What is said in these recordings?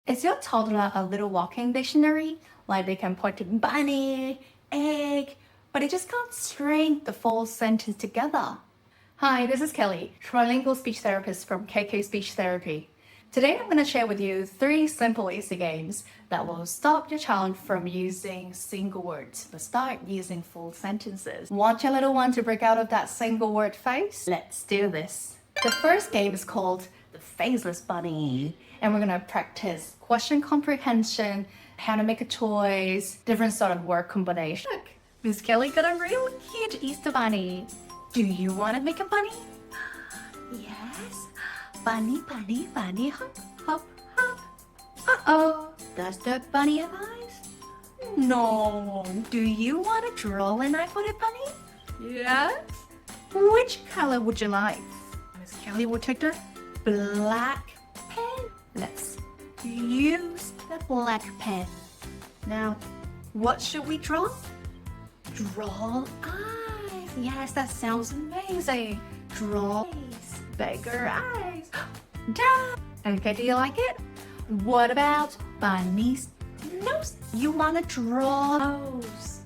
Is your toddler a little walking dictionary? Like they can point to bunny, egg, but they just can't string the full sentence together. Hi, this is Kelly, trilingual speech therapist from KK Speech Therapy. Today I'm going to share with you 3 simple easy games that will stop your child from using single words, but start using full sentences. Want your little one to break out of that single word phase? Let's do this. The first game is called the Faceless Bunny, and we're going to practice question comprehension, how to make a choice, different sort of word combination. Look, Miss Kelly got a real cute Easter bunny. Do you want to make a bunny? Yes. Bunny, bunny, bunny, hop, hop, hop. Uh-oh, does the bunny have eyes? No. Do you want to draw an eye for the bunny? Yes. Which color would you like? Miss Kelly will take the black pen. Let's use the black pen. Now, what should we draw? Draw eyes. Yes, that sounds amazing. Draw eyes. Bigger eyes. Done. Okay, do you like it? What about bunny's nose? You want to draw nose.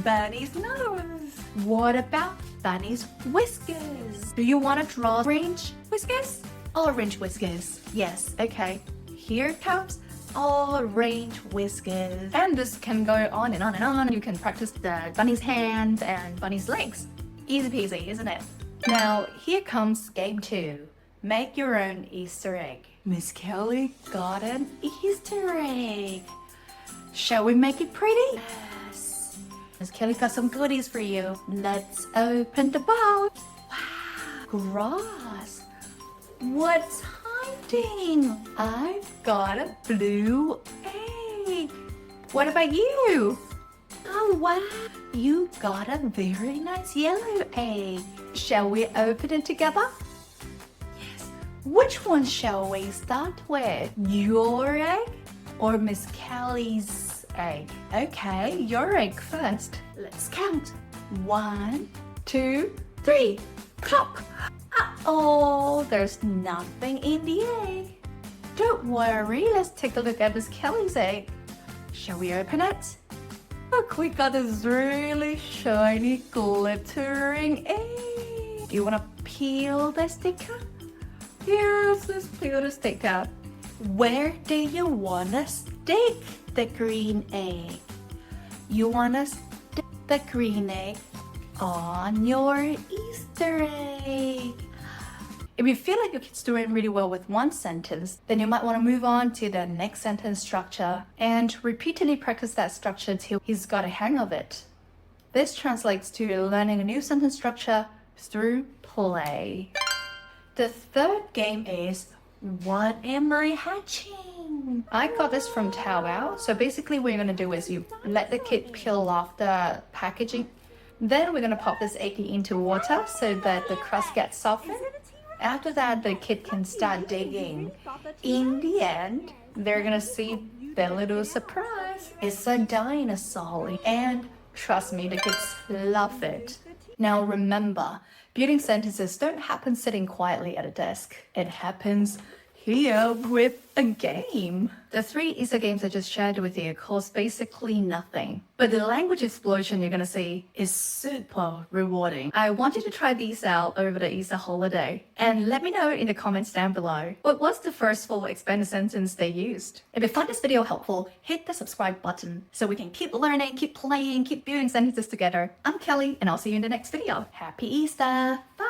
Bunny's nose. What about bunny's whiskers? Do you want to draw orange whiskers? Orange whiskers. Yes, okay. Here comes orange whiskers. And this can go on and on and on. You can practice the bunny's hands and bunny's legs. Easy peasy, isn't it? Now, here comes game 2. Make your own Easter egg. Miss Kelly got an Easter egg. Shall we make it pretty? Yes. Miss Kelly got some goodies for you. Let's open the box. Wow, grass. What's hiding? I've got a blue egg. What about you? Oh wow, you got a very nice yellow egg. Shall we open it together? Yes. Which one shall we start with? Your egg or Miss Kelly's egg? Okay, your egg first. Let's count. 1, 2, 3. Plop. Uh-oh, there's nothing in the egg. Don't worry, let's take a look at Miss Kelly's egg. Shall we open it? Look, we got this really shiny, glittering egg. Do you want to peel the sticker? Yes, let's peel the sticker. Where do you want to stick the green egg? You want to stick the green egg on your Easter egg. If you feel like your kid's doing really well with one sentence, then you might want to move on to the next sentence structure and repeatedly practice that structure until he's got a hang of it. This translates to learning a new sentence structure through play. The third game is, what am I hatching? I got this from Taobao. So basically what you're going to do is you let the kid peel off the packaging. Then we're going to pop this egg into water so that the crust gets softened. After that, the kid can start digging. In the end, they're gonna see their little surprise. It's a dinosaur, and trust me, the kids love it. Now remember, building sentences don't happen sitting quietly at a desk. It happens here with a game. The 3 Easter games I just shared with you cost basically nothing. But the language explosion you're gonna see is super rewarding. I want you to try these out over the Easter holiday. And let me know in the comments down below, what was the first full expanded sentence they used? If you find this video helpful, hit the subscribe button so we can keep learning, keep playing, keep building sentences together. I'm Kelly, and I'll see you in the next video. Happy Easter! Bye!